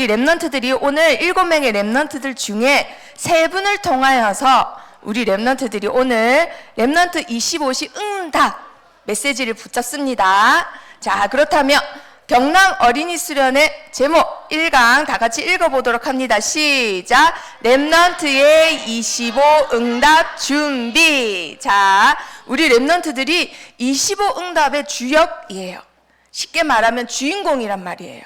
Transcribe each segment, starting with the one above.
우리 랩런트들이 오늘 7명의 랩런트들 중에 3분을 통하여서 우리 랩런트들이 오늘 랩런트 25시 응답 메시지를 붙잡습니다. 자, 그렇다면 경남 어린이 수련회 제목 1강 다 같이 읽어보도록 합니다. 시작! 랩런트의 25 응답 준비. 자, 우리 랩런트들이 25 응답의 주역이에요. 쉽게 말하면 주인공이란 말이에요.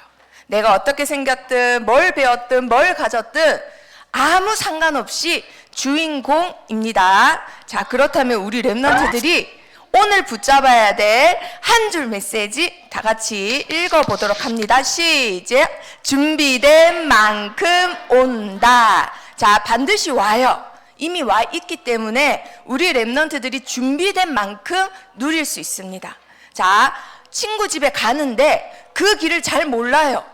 내가 어떻게 생겼든 뭘 배웠든 뭘 가졌든 아무 상관없이 주인공입니다. 자, 그렇다면 우리 랩런트들이 오늘 붙잡아야 될 한 줄 메시지 다 같이 읽어보도록 합니다. 시작! 준비된 만큼 온다. 자, 반드시 와요. 이미 와 있기 때문에 우리 랩런트들이 준비된 만큼 누릴 수 있습니다. 자, 친구 집에 가는데 그 길을 잘 몰라요.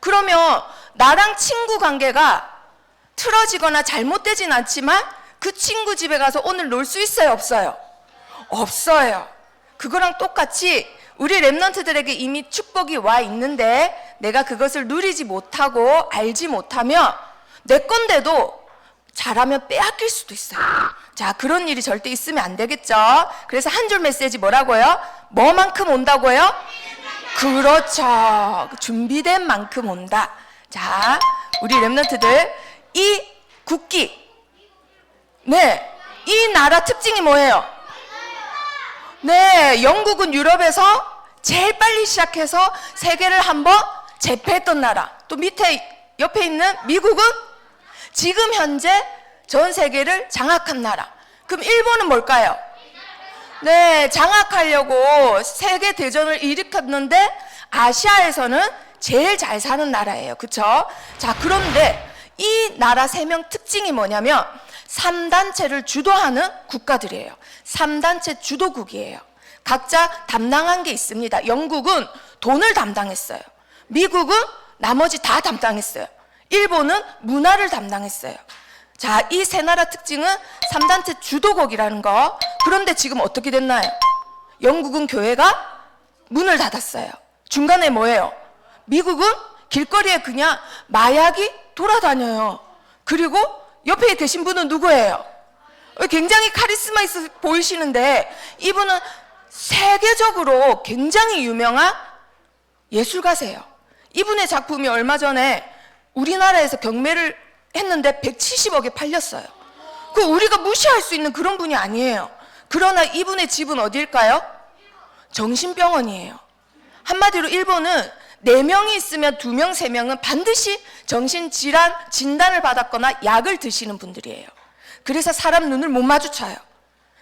그러면 나랑 친구 관계가 틀어지거나 잘못되진 않지만 그 친구 집에 가서 오늘 놀 수 있어요, 없어요? 없어요. 그거랑 똑같이 우리 랩런트들에게 이미 축복이 와 있는데 내가 그것을 누리지 못하고 알지 못하면 내 건데도 잘하면 빼앗길 수도 있어요. 자, 그런 일이 절대 있으면 안 되겠죠. 그래서 한 줄 메시지 뭐라고요? 뭐만큼 온다고요? 그렇죠. 준비된 만큼 온다. 자, 우리 랩런트들 이 국기, 네, 이 나라 특징이 뭐예요? 네, 영국은 유럽에서 제일 빨리 시작해서 세계를 한번 제패했던 나라. 또 밑에 옆에 있는 미국은 지금 현재 전 세계를 장악한 나라. 그럼 일본은 뭘까요? 네, 장악하려고 세계 대전을 일으켰는데 아시아에서는 제일 잘 사는 나라예요. 그쵸? 자, 그런데 이 나라 3명 특징이 뭐냐면 3단체를 주도하는 국가들이에요. 3단체 주도국이에요. 각자 담당한 게 있습니다. 영국은 돈을 담당했어요. 미국은 나머지 다 담당했어요. 일본은 문화를 담당했어요. 자, 이 세 나라 특징은 3단체 주도국이라는 거. 그런데 지금 어떻게 됐나요? 영국은 교회가 문을 닫았어요. 중간에 뭐예요? 미국은 길거리에 그냥 마약이 돌아다녀요. 그리고 옆에 계신 분은 누구예요? 굉장히 카리스마 있어 보이시는데 이분은 세계적으로 굉장히 유명한 예술가세요. 이분의 작품이 얼마 전에 우리나라에서 경매를 했는데 170억에 팔렸어요. 그 우리가 무시할 수 있는 그런 분이 아니에요. 그러나 이분의 집은 어디일까요? 정신병원이에요. 한마디로 일본은 4명이 있으면 2명, 3명은 반드시 정신질환 진단을 받았거나 약을 드시는 분들이에요. 그래서 사람 눈을 못 마주쳐요.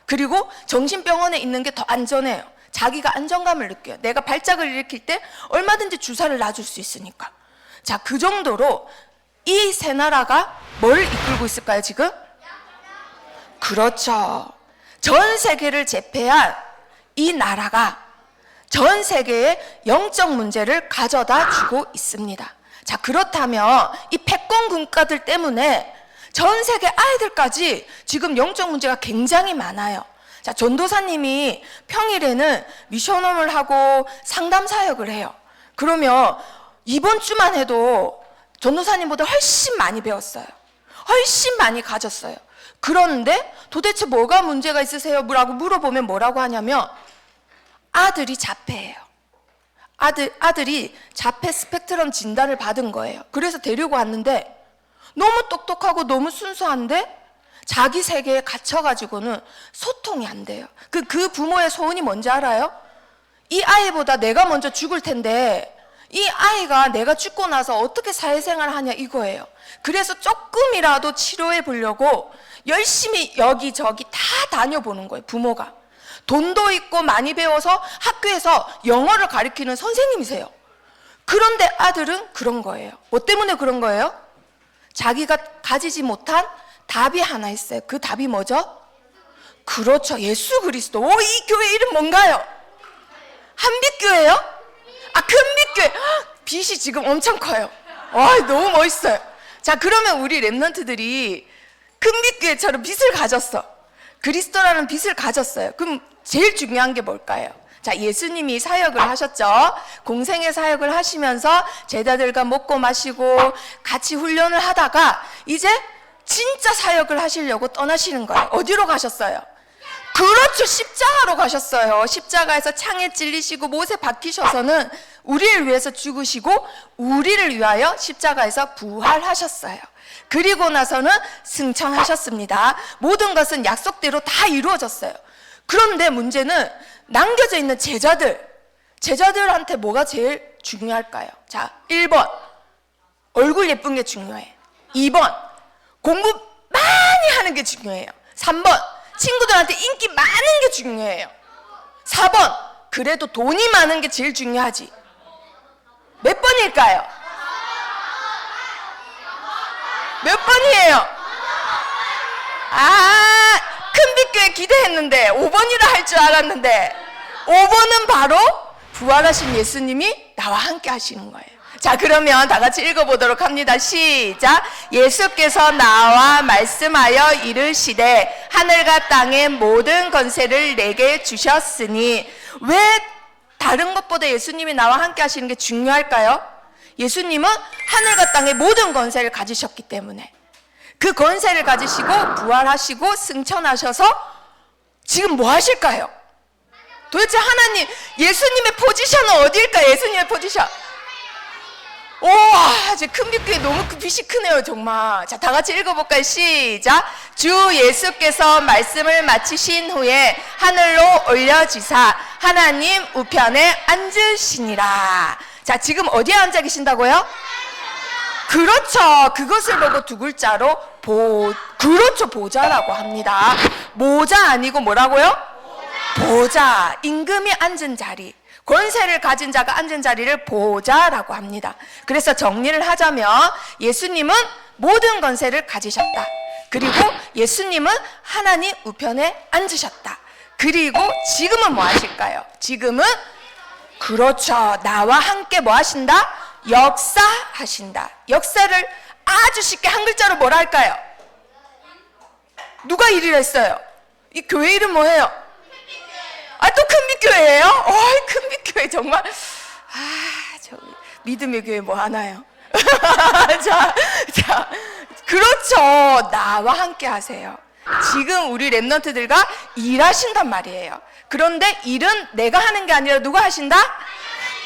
그리고 정신병원에 있는 게 더 안전해요. 자기가 안정감을 느껴요. 내가 발작을 일으킬 때 얼마든지 주사를 놔줄 수 있으니까. 자, 그 정도로 이 세 나라가 뭘 이끌고 있을까요, 지금? 그렇죠. 전 세계를 제패한 이 나라가 전 세계에 영적 문제를 가져다 주고 있습니다. 자, 그렇다면 이 패권 국가들 때문에 전 세계 아이들까지 지금 영적 문제가 굉장히 많아요. 자, 전도사님이 평일에는 미션홈을 하고 상담 사역을 해요. 그러면 이번 주만 해도 전도사님보다 훨씬 많이 배웠어요. 훨씬 많이 가졌어요. 그런데 도대체 뭐가 문제가 있으세요? 라고 물어보면 뭐라고 하냐면 아들이 자폐예요. 아들이 자폐 스펙트럼 진단을 받은 거예요. 그래서 데리고 왔는데 너무 똑똑하고 너무 순수한데 자기 세계에 갇혀가지고는 소통이 안 돼요. 그 부모의 소원이 뭔지 알아요? 이 아이보다 내가 먼저 죽을 텐데 이 아이가 내가 죽고 나서 어떻게 사회생활을 하냐 이거예요. 그래서 조금이라도 치료해 보려고 열심히 여기저기 다 다녀보는 거예요, 부모가. 돈도 있고 많이 배워서 학교에서 영어를 가르치는 선생님이세요. 그런데 아들은 그런 거예요. 뭐 때문에 그런 거예요? 자기가 가지지 못한 답이 하나 있어요. 그 답이 뭐죠? 그렇죠. 예수 그리스도. 이 교회 이름 뭔가요? 한빛교회요? 큰빛교회. 빛이 지금 엄청 커요. 너무 멋있어요. 자, 그러면 우리 랩런트들이 큰빛교회처럼 빛을 가졌어. 그리스도라는 빛을 가졌어요. 그럼 제일 중요한 게 뭘까요? 자, 예수님이 사역을 하셨죠. 공생의 사역을 하시면서 제자들과 먹고 마시고 같이 훈련을 하다가 이제 진짜 사역을 하시려고 떠나시는 거예요. 어디로 가셨어요? 그렇죠. 십자가로 가셨어요. 십자가에서 창에 찔리시고 못에 박히셔서는 우리를 위해서 죽으시고 우리를 위하여 십자가에서 부활하셨어요. 그리고 나서는 승천하셨습니다. 모든 것은 약속대로 다 이루어졌어요. 그런데 문제는 남겨져 있는 제자들한테 뭐가 제일 중요할까요? 자, 1번 얼굴 예쁜 게 중요해. 2번 공부 많이 하는 게 중요해요. 3번 친구들한테 인기 많은 게 중요해요. 4번 그래도 돈이 많은 게 제일 중요하지. 몇 번일까요? 몇 번이에요? 큰빛교회 기대했는데 5번이라 할 줄 알았는데 5번은 바로 부활하신 예수님이 나와 함께 하시는 거예요. 자, 그러면 다 같이 읽어보도록 합니다. 시작. 예수께서 나와 말씀하여 이르시되 하늘과 땅의 모든 권세를 내게 주셨으니. 왜 다른 것보다 예수님이 나와 함께 하시는 게 중요할까요? 예수님은 하늘과 땅의 모든 권세를 가지셨기 때문에. 그 권세를 가지시고 부활하시고 승천하셔서 지금 뭐 하실까요? 도대체 하나님, 예수님의 포지션은 어디일까요? 예수님의 포지션. 우와, 제 큰빛교회 너무 빛이 크네요, 정말. 자, 다 같이 읽어볼까요? 시작. 주 예수께서 말씀을 마치신 후에 하늘로 올려지사 하나님 우편에 앉으시니라. 자, 지금 어디에 앉아 계신다고요? 그렇죠. 그것을 보고 두 글자로 그렇죠, 보좌라고 합니다. 모자 아니고 뭐라고요? 보좌. 임금이 앉은 자리, 권세를 가진 자가 앉은 자리를 보좌라고 합니다. 그래서 정리를 하자면 예수님은 모든 권세를 가지셨다. 그리고 예수님은 하나님 우편에 앉으셨다. 그리고 지금은 뭐 하실까요? 지금은 그렇죠, 나와 함께 뭐 하신다? 역사하신다. 역사를 아주 쉽게 한 글자로 뭐라 할까요? 누가 일을 했어요? 이 교회 이름 뭐예요? 또 큰빛교회예요? 큰빛교회 정말. 저 믿음의 교회 뭐 하나요? 자, 그렇죠. 나와 함께 하세요. 지금 우리 랩런트들과 일하신단 말이에요. 그런데 일은 내가 하는 게 아니라 누가 하신다?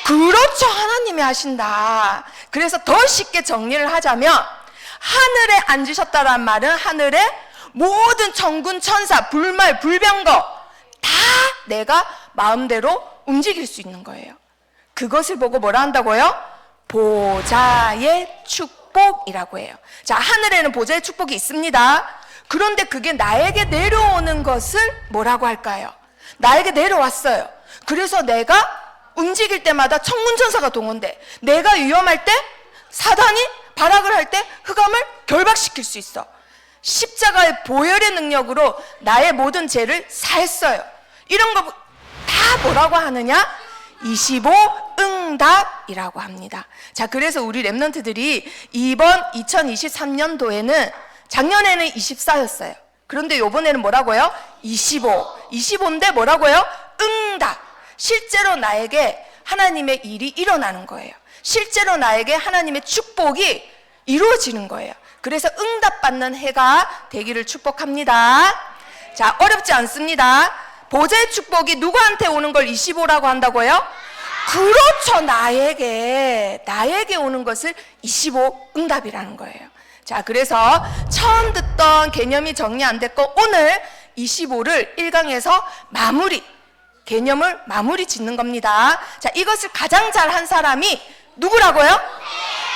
그렇죠, 하나님이 하신다. 그래서 더 쉽게 정리를 하자면 하늘에 앉으셨다란 말은 하늘에 모든 천군 천사, 불말, 불병거 다 내가 마음대로 움직일 수 있는 거예요. 그것을 보고 뭐라 한다고요? 보좌의 축복이라고 해요. 자, 하늘에는 보좌의 축복이 있습니다. 그런데 그게 나에게 내려오는 것을 뭐라고 할까요? 나에게 내려왔어요. 그래서 내가 움직일 때마다 천군천사가 동원돼. 내가 위험할 때 사단이 발악을 할 때 흑암을 결박시킬 수 있어. 십자가의 보혈의 능력으로 나의 모든 죄를 사했어요. 이런 거 다 뭐라고 하느냐? 25 응답이라고 합니다. 자, 그래서 우리 랩런트들이 이번 2023년도에는 작년에는 24였어요. 그런데 이번에는 뭐라고요? 25인데 뭐라고요? 응답. 실제로 나에게 하나님의 일이 일어나는 거예요. 실제로 나에게 하나님의 축복이 이루어지는 거예요. 그래서 응답받는 해가 되기를 축복합니다. 자, 어렵지 않습니다. 보좌의 축복이 누구한테 오는 걸 25라고 한다고요? 그렇죠, 나에게 오는 것을 25 응답이라는 거예요. 자, 그래서 처음 듣던 개념이 정리 안 됐고 오늘 25를 1강에서 개념을 마무리 짓는 겁니다. 자, 이것을 가장 잘한 사람이 누구라고요?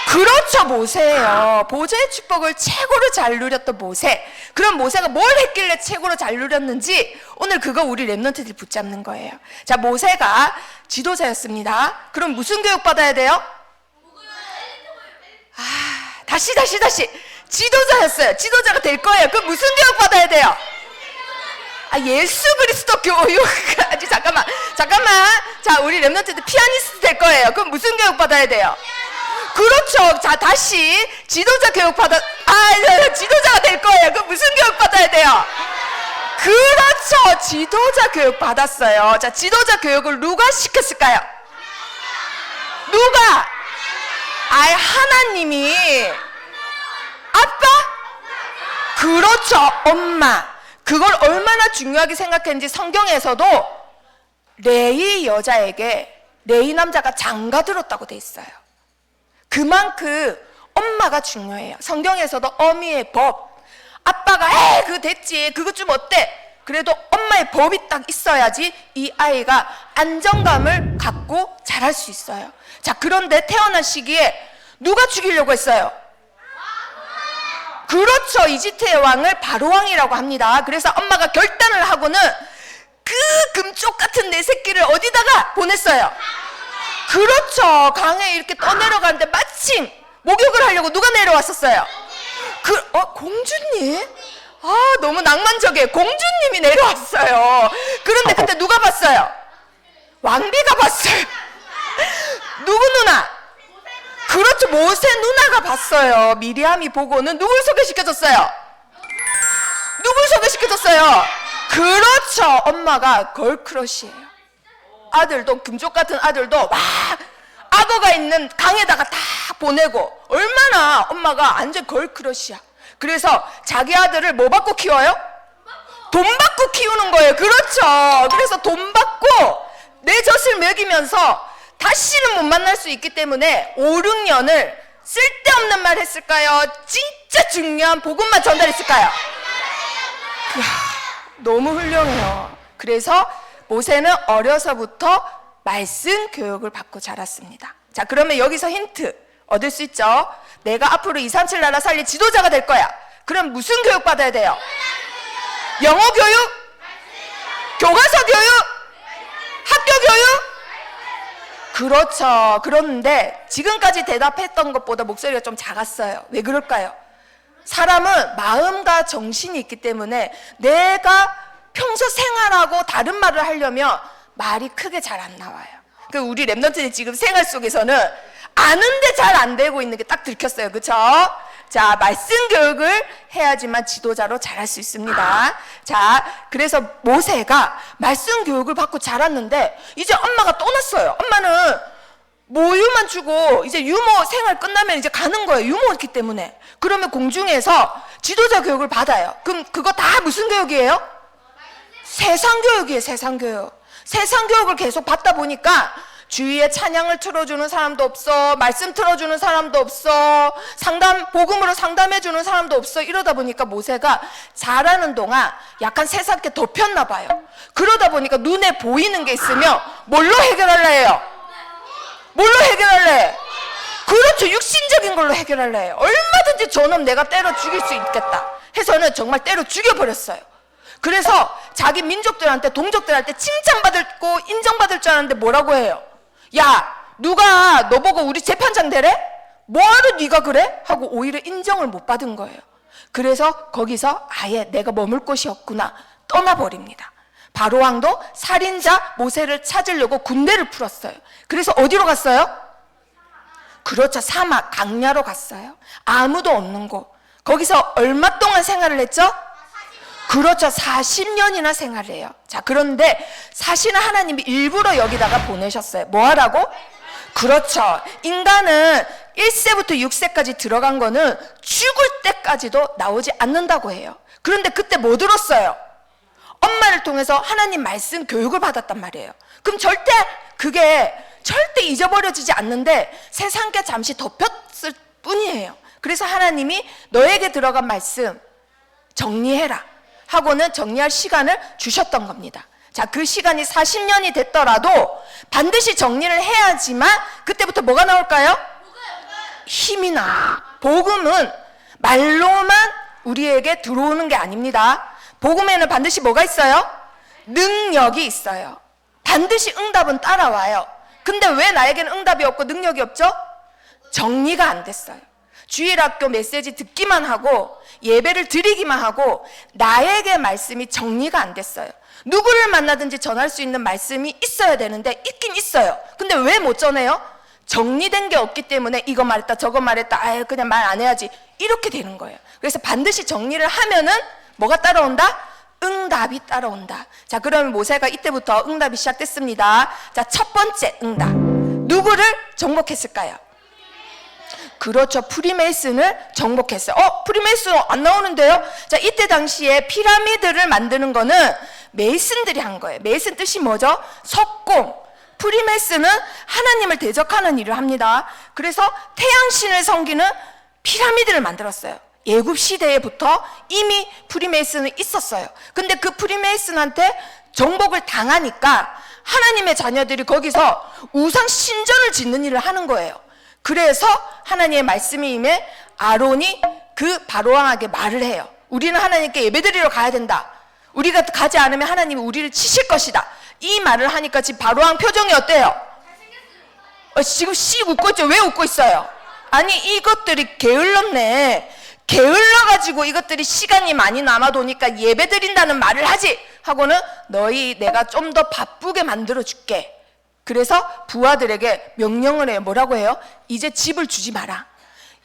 그렇죠, 모세예요. 보좌의 축복을 최고로 잘 누렸던 모세. 그럼 모세가 뭘 했길래 최고로 잘 누렸는지 오늘 그거 우리 랩런트들이 붙잡는 거예요. 자, 모세가 지도자였습니다. 그럼 무슨 교육 받아야 돼요? 다시. 지도자였어요. 지도자가 될 거예요. 그럼 무슨 교육 받아야 돼요? 예수 그리스도 교육. 잠깐만. 자, 우리 랩런트들 피아니스트 될 거예요. 그럼 무슨 교육 받아야 돼요? 그렇죠. 자, 다시 지도자 교육 지도자가 될 거예요. 그럼 무슨 교육 받아야 돼요? 그렇죠. 지도자 교육 받았어요. 자, 지도자 교육을 누가 시켰을까요? 누가? 아예 하나님이. 아빠? 그렇죠. 엄마. 그걸 얼마나 중요하게 생각했는지 성경에서도 레위 여자에게 레위 남자가 장가 들었다고 돼 있어요. 그만큼 엄마가 중요해요. 성경에서도 어미의 법. 아빠가 에이 그거 됐지 그거 좀 어때? 그래도 엄마의 법이 딱 있어야지 이 아이가 안정감을 갖고 자랄 수 있어요. 자, 그런데 태어난 시기에 누가 죽이려고 했어요? 그렇죠. 이집트의 왕을 바로왕이라고 합니다. 그래서 엄마가 결단을 하고는 그 금쪽 같은 내 새끼를 어디다가 보냈어요? 그렇죠. 강에 이렇게 떠내려가는데 마침 목욕을 하려고 누가 내려왔었어요? 공주님? 아, 너무 낭만적이에요. 공주님이 내려왔어요. 그런데 그때 누가 봤어요? 왕비가 봤어요. 누구 누나? 그렇죠. 모세 누나가 봤어요. 미리암이 보고는 누굴 소개시켜줬어요? 누굴 소개시켜줬어요? 그렇죠. 엄마가 걸크러쉬예요. 아들도 금쪽 같은 아들도 와 악어가 있는 강에다가 다 보내고 얼마나 엄마가 완전 걸크러쉬야. 그래서 자기 아들을 뭐 받고 키워요? 돈 받고 키우는 거예요. 그렇죠. 그래서 돈 받고 내 젖을 먹이면서 다시는 못 만날 수 있기 때문에 5, 6년을 쓸데없는 말 했을까요? 진짜 중요한 복음만 전달했을까요? 이야, 너무 훌륭해요. 그래서 모세는 어려서부터 말씀 교육을 받고 자랐습니다. 자, 그러면 여기서 힌트 얻을 수 있죠? 내가 앞으로 237 나라 살릴 지도자가 될 거야. 그럼 무슨 교육 받아야 돼요? 영어 교육? 교과서 교육? 학교 교육? 그렇죠. 그런데 지금까지 대답했던 것보다 목소리가 좀 작았어요. 왜 그럴까요? 사람은 마음과 정신이 있기 때문에 내가 평소 생활하고 다른 말을 하려면 말이 크게 잘 안 나와요. 그 우리 랩런트들이 지금 생활 속에서는 아는데 잘 안 되고 있는 게 딱 들켰어요. 그렇죠? 자, 말씀 교육을 해야지만 지도자로 자랄 수 있습니다. 자, 그래서 모세가 말씀 교육을 받고 자랐는데 이제 엄마가 떠났어요. 엄마는 모유만 주고 이제 유모 생활 끝나면 이제 가는 거예요. 유모였기 때문에. 그러면 공중에서 지도자 교육을 받아요. 그럼 그거 다 무슨 교육이에요? 세상 교육이에요. 세상 교육. 세상 교육을 계속 받다 보니까 주위에 찬양을 틀어주는 사람도 없어, 말씀 틀어주는 사람도 없어, 복음으로 상담해주는 사람도 없어. 이러다 보니까 모세가 자라는 동안 약간 세상께 덮였나 봐요. 그러다 보니까 눈에 보이는 게 있으면 뭘로 해결할래 해요? 뭘로 해결할래 해? 그렇죠. 육신적인 걸로 해결할래 해요. 얼마든지 저놈 내가 때려 죽일 수 있겠다 해서는 정말 때려 죽여버렸어요. 그래서 자기 민족들한테 동족들한테 칭찬받고 인정받을 줄 알았는데 뭐라고 해요? 야, 누가 너 보고 우리 재판장 되래? 뭐하러 네가 그래? 하고 오히려 인정을 못 받은 거예요. 그래서 거기서 아예 내가 머물 곳이 없구나 떠나버립니다. 바로왕도 살인자 모세를 찾으려고 군대를 풀었어요. 그래서 어디로 갔어요? 그렇죠. 사막 강야로 갔어요. 아무도 없는 곳. 거기서 얼마 동안 생활을 했죠? 그렇죠. 40년이나 생활을 해요. 자, 그런데 사실은 하나님이 일부러 여기다가 보내셨어요. 뭐 하라고? 그렇죠. 인간은 1세부터 6세까지 들어간 거는 죽을 때까지도 나오지 않는다고 해요. 그런데 그때 뭐 들었어요? 엄마를 통해서 하나님 말씀 교육을 받았단 말이에요. 그럼 그게 절대 잊어버려지지 않는데 세상께 잠시 덮였을 뿐이에요. 그래서 하나님이 너에게 들어간 말씀 정리해라 하고는 정리할 시간을 주셨던 겁니다. 자, 그 시간이 40년이 됐더라도 반드시 정리를 해야지만 그때부터 뭐가 나올까요? 힘이 나와요. 복음은 말로만 우리에게 들어오는 게 아닙니다. 복음에는 반드시 뭐가 있어요? 능력이 있어요. 반드시 응답은 따라와요. 근데 왜 나에게는 응답이 없고 능력이 없죠? 정리가 안 됐어요. 주일학교 메시지 듣기만 하고 예배를 드리기만 하고 나에게 말씀이 정리가 안 됐어요. 누구를 만나든지 전할 수 있는 말씀이 있어야 되는데 있긴 있어요. 근데 왜 못 전해요? 정리된 게 없기 때문에 이거 말했다 저거 말했다 아유 그냥 말 안 해야지 이렇게 되는 거예요. 그래서 반드시 정리를 하면은 뭐가 따라온다? 응답이 따라온다. 자, 그러면 모세가 이때부터 응답이 시작됐습니다. 자, 첫 번째 응답. 누구를 정복했을까요? 그렇죠. 프리메이슨을 정복했어요. 프리메이슨 안 나오는데요? 자, 이때 당시에 피라미드를 만드는 거는 메이슨들이 한 거예요. 메이슨 뜻이 뭐죠? 석공. 프리메이슨은 하나님을 대적하는 일을 합니다. 그래서 태양신을 섬기는 피라미드를 만들었어요. 예굽 시대에부터 이미 프리메이슨은 있었어요. 근데 그 프리메이슨한테 정복을 당하니까 하나님의 자녀들이 거기서 우상 신전을 짓는 일을 하는 거예요. 그래서 하나님의 말씀이 임해 아론이 그 바로왕에게 말을 해요. 우리는 하나님께 예배드리러 가야 된다. 우리가 가지 않으면 하나님이 우리를 치실 것이다. 이 말을 하니까 지금 바로왕 표정이 어때요? 지금 씩 웃고 있죠? 왜 웃고 있어요? 아니, 이것들이 게을렀네. 게을러가지고 이것들이 시간이 많이 남아도니까 예배드린다는 말을 하지 하고는 너희 내가 좀 더 바쁘게 만들어줄게. 그래서 부하들에게 명령을 해요. 뭐라고 해요? 이제 집을 주지 마라.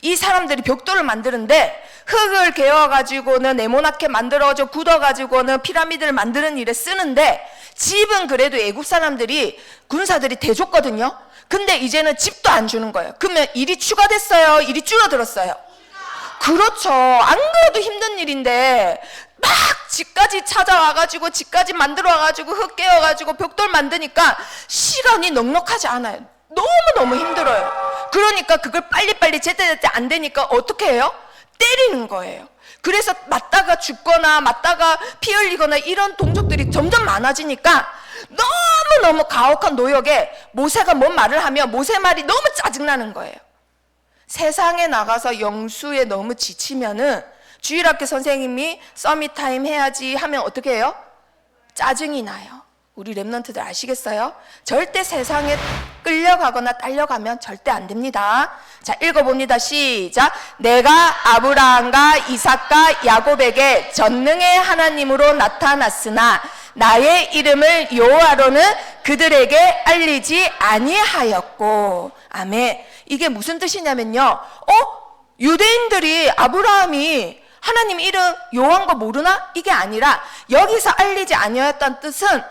이 사람들이 벽돌을 만드는데 흙을 개어가지고는 네모나게 만들어가지고 굳어가지고는 피라미드를 만드는 일에 쓰는데 집은 그래도 애국 사람들이 군사들이 대줬거든요. 근데 이제는 집도 안 주는 거예요. 그러면 일이 추가됐어요? 일이 줄어들었어요? 그렇죠. 안 그래도 힘든 일인데 막 집까지 찾아와가지고 집까지 만들어 와가지고 흙 깨워가지고 벽돌 만드니까 시간이 넉넉하지 않아요. 너무너무 힘들어요. 그러니까 그걸 빨리빨리 제때제때 안 되니까 어떻게 해요? 때리는 거예요. 그래서 맞다가 죽거나 맞다가 피 흘리거나 이런 동족들이 점점 많아지니까 너무너무 가혹한 노역에 모세가 뭔 말을 하면 모세 말이 너무 짜증나는 거예요. 세상에 나가서 영수에 너무 지치면은 주일학교 선생님이 서밋타임 해야지 하면 어떻게 해요? 짜증이 나요. 우리 랩런트들 아시겠어요? 절대 세상에 끌려가거나 딸려가면 절대 안 됩니다. 자, 읽어봅니다. 시작. 내가 아브라함과 이삭과 야곱에게 전능의 하나님으로 나타났으나 나의 이름을 여호와로는 그들에게 알리지 아니하였고. 아멘. 이게 무슨 뜻이냐면요. 유대인들이 아브라함이 하나님 이름 여호와인 거 모르나? 이게 아니라 여기서 알리지 아니하였다는 뜻은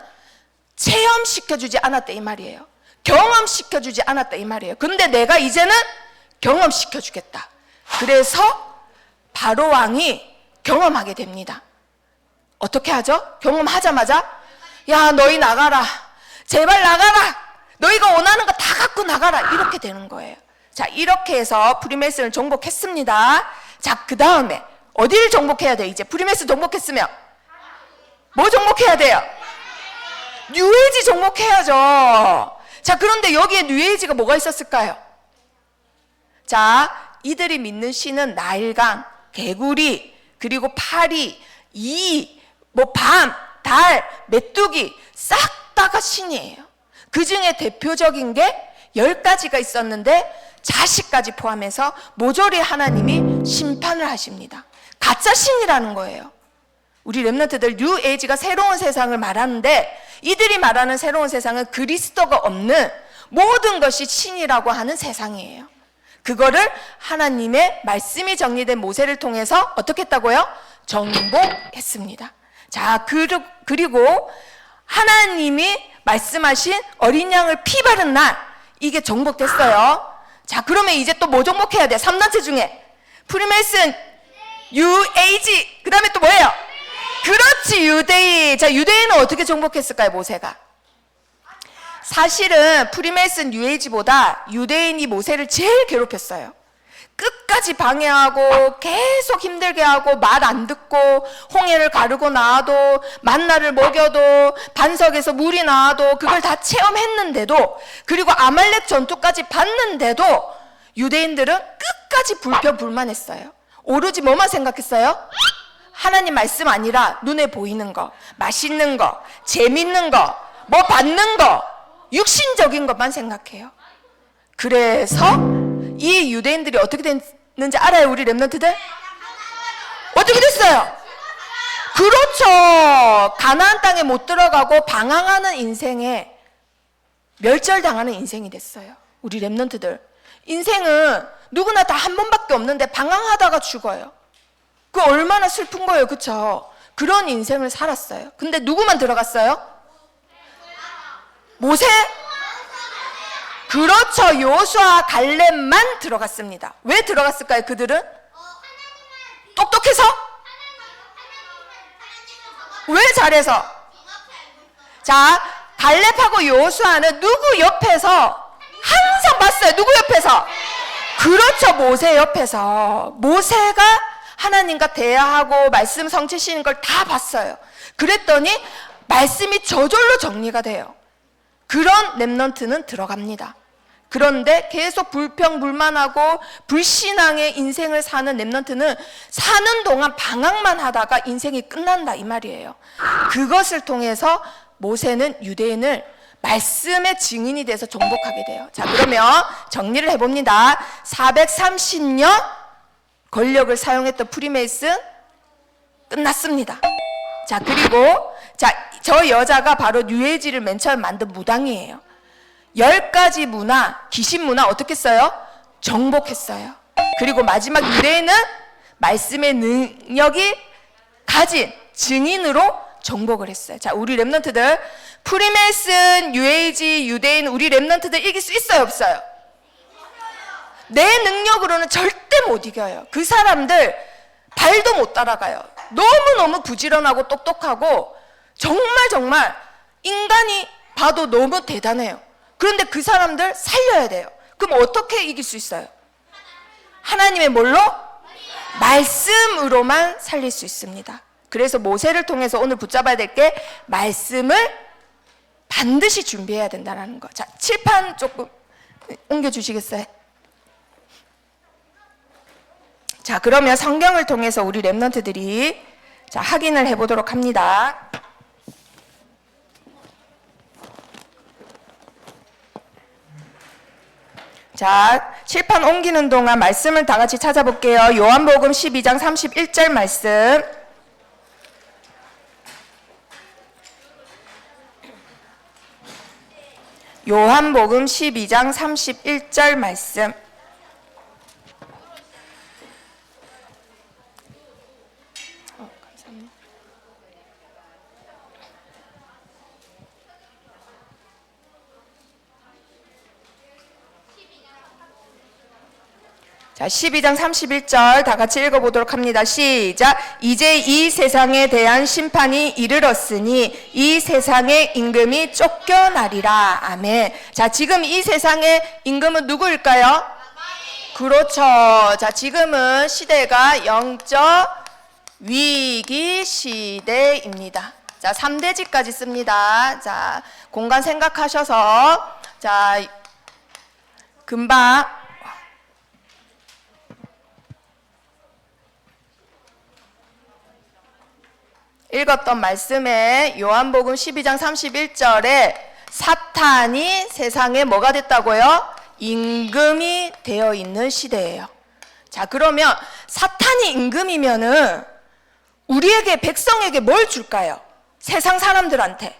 체험시켜주지 않았다 이 말이에요. 경험시켜주지 않았다 이 말이에요. 근데 내가 이제는 경험시켜주겠다. 그래서 바로 왕이 경험하게 됩니다. 어떻게 하죠? 경험하자마자 야 너희 나가라. 제발 나가라. 너희가 원하는 거 다 갖고 나가라. 이렇게 되는 거예요. 자, 이렇게 해서 프리메이슨을 정복했습니다. 자, 그 다음에 어디를 정복해야 돼? 이제 프리메이슨 정복했으면 뭐 정복해야 돼요? 뉴에이지 정복해야죠. 자, 그런데 여기에 뉴에이지가 뭐가 있었을까요? 자, 이들이 믿는 신은 나일강, 개구리, 그리고 파리, 밤, 달, 메뚜기 싹 다가 신이에요. 그 중에 대표적인 게 10가지가 있었는데 자식까지 포함해서 모조리 하나님이 심판을 하십니다. 가짜 신이라는 거예요. 우리 랩런트들 뉴에이지가 새로운 세상을 말하는데 이들이 말하는 새로운 세상은 그리스도가 없는 모든 것이 신이라고 하는 세상이에요. 그거를 하나님의 말씀이 정리된 모세를 통해서 어떻게 했다고요? 정복했습니다. 자, 그리고 하나님이 말씀하신 어린 양을 피 바른 날 이게 정복됐어요. 자, 그러면 이제 또 뭐 정복해야 돼? 3단체 중에 프리메이슨, 뉴에이지, 그 다음에 또 뭐예요? 그렇지, 유대인. 자, 유대인은 어떻게 정복했을까요, 모세가? 사실은 프리메이슨, 뉴에이지보다 유대인이 모세를 제일 괴롭혔어요. 끝까지 방해하고 계속 힘들게 하고 말 안 듣고 홍해를 가르고 나와도 만나를 먹여도 반석에서 물이 나와도 그걸 다 체험했는데도 그리고 아말렉 전투까지 봤는데도 유대인들은 끝까지 불평불만했어요. 오로지 뭐만 생각했어요? 하나님 말씀 아니라 눈에 보이는 거, 맛있는 거, 재밌는 거, 뭐 받는 거, 육신적인 것만 생각해요. 그래서 이 유대인들이 어떻게 됐는지 알아요, 우리 랩런트들? 어떻게 됐어요? 그렇죠. 가나안 땅에 못 들어가고 방황하는 인생에 멸절당하는 인생이 됐어요. 우리 랩런트들. 인생은 누구나 다 한 번밖에 없는데 방황하다가 죽어요. 그 얼마나 슬픈 거예요, 그쵸? 그런 인생을 살았어요. 근데 누구만 들어갔어요? 모세? 그렇죠. 여호수아, 갈렙만 들어갔습니다. 왜 들어갔을까요? 그들은? 똑똑해서? 왜 잘해서? 자, 갈렙하고 여호수아는 누구 옆에서 항상 봤어요. 누구 옆에서? 그렇죠. 모세 옆에서. 모세가 하나님과 대화하고 말씀 성취시키는 걸 다 봤어요. 그랬더니 말씀이 저절로 정리가 돼요. 그런 렘넌트는 들어갑니다. 그런데 계속 불평불만하고 불신앙의 인생을 사는 렘넌트는 사는 동안 방황만 하다가 인생이 끝난다 이 말이에요. 그것을 통해서 모세는 유대인을 말씀의 증인이 돼서 정복하게 돼요. 자, 그러면 정리를 해봅니다. 430년 권력을 사용했던 프리메이슨 끝났습니다. 자, 그리고 저 여자가 바로 뉴에이지를 맨 처음 만든 무당이에요. 10가지 문화, 귀신 문화 어떻게 써요? 정복했어요. 그리고 마지막 유대인은 말씀의 능력이 가진 증인으로 정복을 했어요. 자, 우리 렘넌트들 프리메이슨, 뉴에이지, 유대인 우리 렘넌트들 이길 수 있어요, 없어요? 내 능력으로는 절대 못 이겨요. 그 사람들 발도 못 따라가요. 너무너무 부지런하고 똑똑하고 정말 인간이 봐도 너무 대단해요. 그런데 그 사람들 살려야 돼요. 그럼 어떻게 이길 수 있어요? 하나님의 뭘로? 말씀으로만 살릴 수 있습니다. 그래서 모세를 통해서 오늘 붙잡아야 될 게 말씀을 반드시 준비해야 된다는 거. 자, 칠판 조금 옮겨주시겠어요? 자, 그러면 성경을 통해서 우리 렘넌트들이 확인을 해보도록 합니다. 자, 칠판 옮기는 동안 말씀을 다 같이 찾아볼게요. 요한복음 12장 31절 말씀. 요한복음 12장 31절 말씀. 감사합니다. 자, 12장 31절 다 같이 읽어보도록 합니다. 시작. 이제 이 세상에 대한 심판이 이르렀으니 이 세상의 임금이 쫓겨나리라. 아멘. 자, 지금 이 세상의 임금은 누구일까요? 그렇죠. 자, 지금은 시대가 영적 위기 시대입니다. 자, 3대지까지 씁니다. 자, 공간 생각하셔서 자, 금방 읽었던 말씀에 요한복음 12장 31절에 사탄이 세상에 뭐가 됐다고요? 임금이 되어 있는 시대예요. 자, 그러면 사탄이 임금이면은 우리에게 백성에게 뭘 줄까요? 세상 사람들한테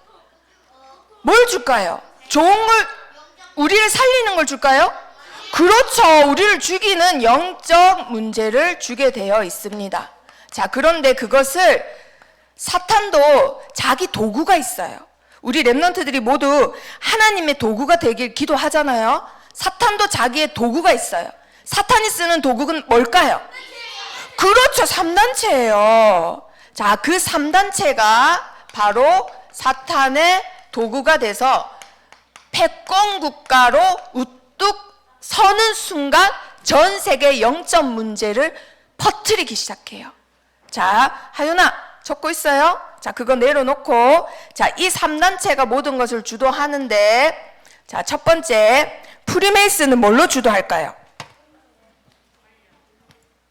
뭘 줄까요? 좋은 걸, 우리를 살리는 걸 줄까요? 그렇죠. 우리를 죽이는 영적 문제를 주게 되어 있습니다. 자, 그런데 그것을 사탄도 자기 도구가 있어요. 우리 렘넌트들이 모두 하나님의 도구가 되길 기도하잖아요. 사탄도 자기의 도구가 있어요. 사탄이 쓰는 도구는 뭘까요? 그렇죠. 3단체예요. 자, 그 3단체가 바로 사탄의 도구가 돼서 패권국가로 우뚝 서는 순간 전 세계 영적 문제를 퍼뜨리기 시작해요. 자, 하윤아 적고 있어요? 자, 그거 내려놓고, 자, 이 3단체가 모든 것을 주도하는데, 자, 첫 번째, 프리메이슨은 뭘로 주도할까요?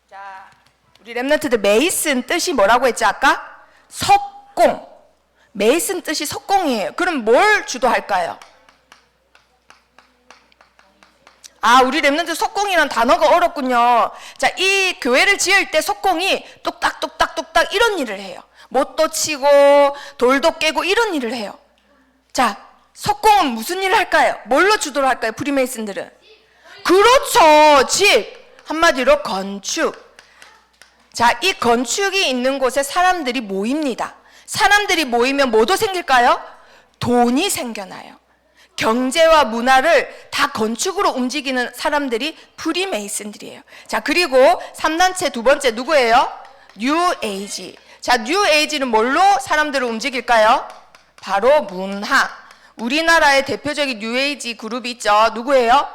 자, 우리 렘넌트들 메이슨 뜻이 뭐라고 했지, 아까? 석공. 메이슨 뜻이 석공이에요. 그럼 뭘 주도할까요? 아, 우리 렘넌트 석공이라는 단어가 어렵군요. 자, 이 교회를 지을 때 석공이 뚝딱뚝딱뚝딱 이런 일을 해요. 못도 치고 돌도 깨고 이런 일을 해요. 자, 석공은 무슨 일을 할까요? 뭘로 주도를 할까요? 프리메이슨들은? 그렇죠. 집. 한마디로 건축. 자, 이 건축이 있는 곳에 사람들이 모입니다. 사람들이 모이면 뭐도 생길까요? 돈이 생겨나요. 경제와 문화를 다 건축으로 움직이는 사람들이 프리메이슨들이에요. 자, 그리고 3단체 두 번째 누구예요? 뉴에이지. 자, 뉴에이지는 뭘로 사람들을 움직일까요? 바로 문화. 우리나라의 대표적인 뉴에이지 그룹이 있죠. 누구예요?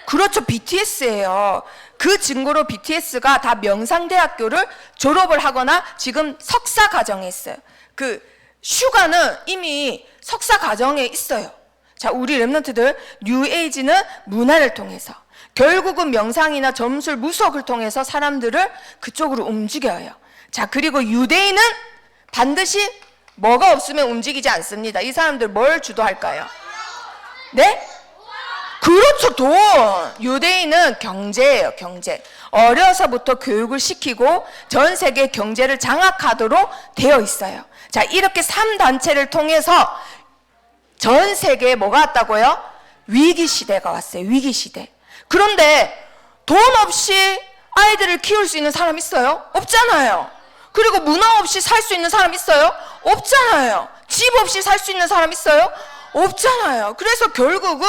그렇죠, BTS예요. 그 증거로 BTS가 다 명상대학교를 졸업을 하거나 지금 석사 과정에 있어요. 그 슈가는 이미 석사 과정에 있어요. 자, 우리 랩런트들 뉴에이지는 문화를 통해서 결국은 명상이나 점술, 무속을 통해서 사람들을 그쪽으로 움직여요. 자, 그리고 유대인은 반드시 뭐가 없으면 움직이지 않습니다. 이 사람들 뭘 주도할까요? 네? 그렇죠, 돈. 유대인은 경제예요, 경제. 어려서부터 교육을 시키고 전 세계 경제를 장악하도록 되어 있어요. 자, 이렇게 3단체를 통해서 전 세계에 뭐가 왔다고요? 위기 시대가 왔어요, 위기 시대. 그런데 돈 없이 아이들을 키울 수 있는 사람 있어요? 없잖아요. 그리고 문화 없이 살 수 있는 사람 있어요? 없잖아요. 집 없이 살 수 있는 사람 있어요? 없잖아요. 그래서 결국은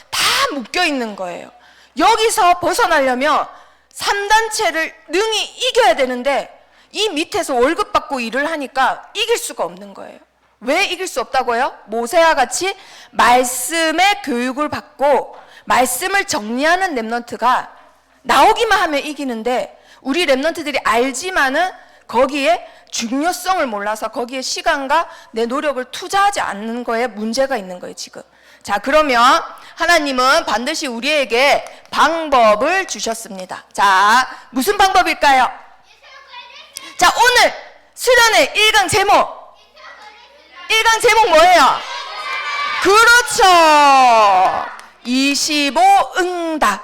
다 묶여 있는 거예요. 여기서 벗어나려면 3단체를 능히 이겨야 되는데 이 밑에서 월급 받고 일을 하니까 이길 수가 없는 거예요. 왜 이길 수 없다고요? 모세와 같이 말씀의 교육을 받고 말씀을 정리하는 랩런트가 나오기만 하면 이기는데 우리 랩런트들이 알지만은 거기에 중요성을 몰라서 거기에 시간과 내 노력을 투자하지 않는 거에 문제가 있는 거예요, 지금. 자, 그러면 하나님은 반드시 우리에게 방법을 주셨습니다. 자, 무슨 방법일까요? 자, 오늘 수련회 1강 제목. 1강 제목 뭐예요? 그렇죠. 25응답.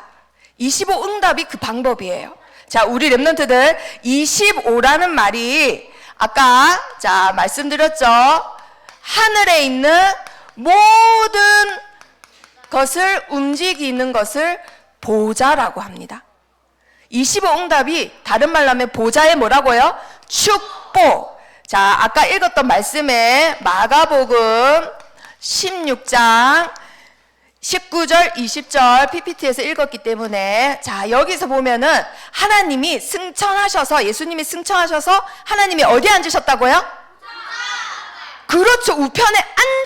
25응답이 그 방법이에요. 자, 우리 랩런트들 25라는 말이 아까 자 말씀드렸죠. 하늘에 있는 모든 것을 움직이는 것을 보좌라고 합니다. 25응답이 다른 말로 하면 보좌의 뭐라고요? 축복. 자, 아까 읽었던 말씀에 마가복음 16장 19절, 20절 PPT에서 읽었기 때문에 자, 여기서 보면은 하나님이 승천하셔서 예수님이 승천하셔서 하나님이 어디에 앉으셨다고요? 그렇죠. 우편에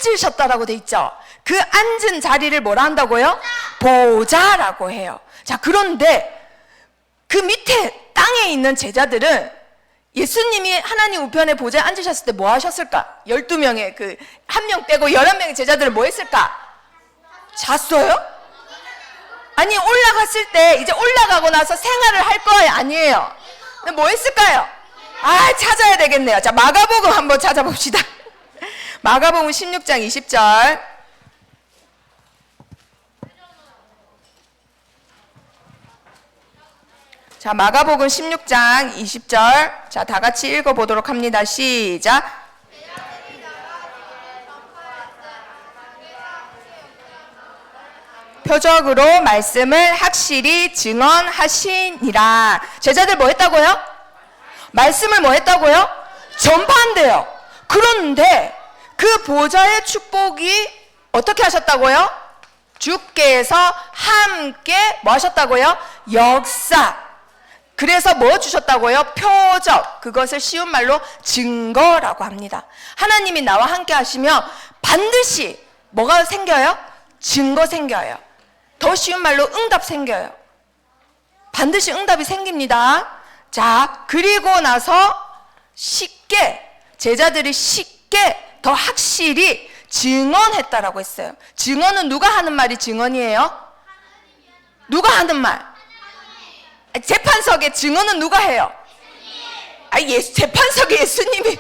앉으셨다라고 돼 있죠. 그 앉은 자리를 뭐라 한다고요? 보좌라고 해요. 자, 그런데 그 밑에 땅에 있는 제자들은 예수님이 하나님 우편에 보좌에 앉으셨을 때 뭐 하셨을까? 12명의 그 한 명 빼고 11명의 제자들은 뭐 했을까? 잤어요? 아니, 올라갔을 때 이제 올라가고 나서 생활을 할 거예요? 아니에요. 근데 뭐 했을까요? 아, 찾아야 되겠네요. 자, 마가복음 한번 찾아봅시다. 마가복음 16장 20절. 자, 마가복음 16장 20절. 자, 다 같이 읽어보도록 합니다. 시작. 표적으로 말씀을 확실히 증언하시니라. 제자들 뭐 했다고요? 말씀을 뭐 했다고요? 전파한대요. 그런데 그 보좌의 축복이 어떻게 하셨다고요? 주께서 함께 뭐 하셨다고요? 역사. 그래서 뭐 주셨다고요? 표적. 그것을 쉬운 말로 증거라고 합니다. 하나님이 나와 함께 하시면 반드시 뭐가 생겨요? 증거 생겨요. 더 쉬운 말로 응답 생겨요. 반드시 응답이 생깁니다. 자, 그리고 나서 쉽게 제자들이 쉽게 더 확실히 증언했다라고 했어요. 증언은 누가 하는 말이 증언이에요? 누가 하는 말? 재판석에 증언은 누가 해요? 재판석에 예수님이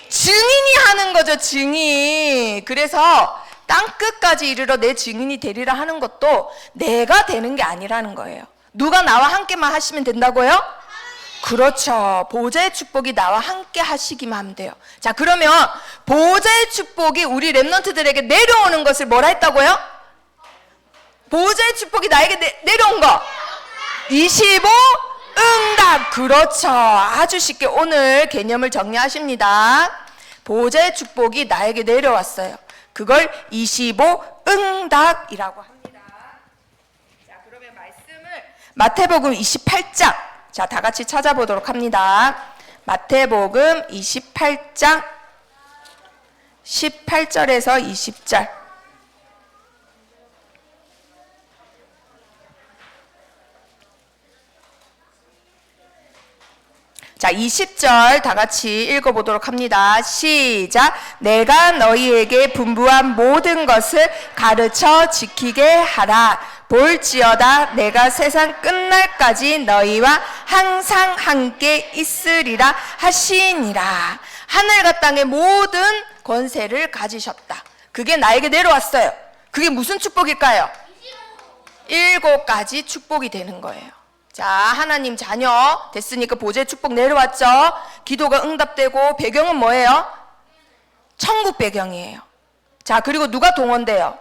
증인이 하는 거죠, 증인. 그래서 땅끝까지 이르러 내 증인이 되리라 하는 것도 내가 되는 게 아니라는 거예요. 누가 나와 함께만 하시면 된다고요? 그렇죠. 보좌의 축복이 나와 함께 하시기만 하면 돼요. 자, 그러면 보좌의 축복이 우리 랩런트들에게 내려오는 것을 뭐라 했다고요? 보좌의 축복이 나에게 내려온 거 25 응답. 그렇죠. 아주 쉽게 오늘 개념을 정리하십니다. 보좌의 축복이 나에게 내려왔어요. 그걸 25 응답이라고 합니다. 자, 그러면 말씀을 마태복음 28장, 자, 다 같이 찾아보도록 합니다. 마태복음 28장 18절에서 20절. 자, 20절 다 같이 읽어보도록 합니다. 시작. 내가 너희에게 분부한 모든 것을 가르쳐 지키게 하라. 볼지어다 내가 세상 끝날까지 너희와 항상 함께 있으리라 하시니라. 하늘과 땅의 모든 권세를 가지셨다. 그게 나에게 내려왔어요. 그게 무슨 축복일까요? 7가지 축복이 되는 거예요. 자, 하나님 자녀 됐으니까 보좌의 축복 내려왔죠. 기도가 응답되고 배경은 뭐예요? 천국 배경이에요. 자, 그리고 누가 동원돼요?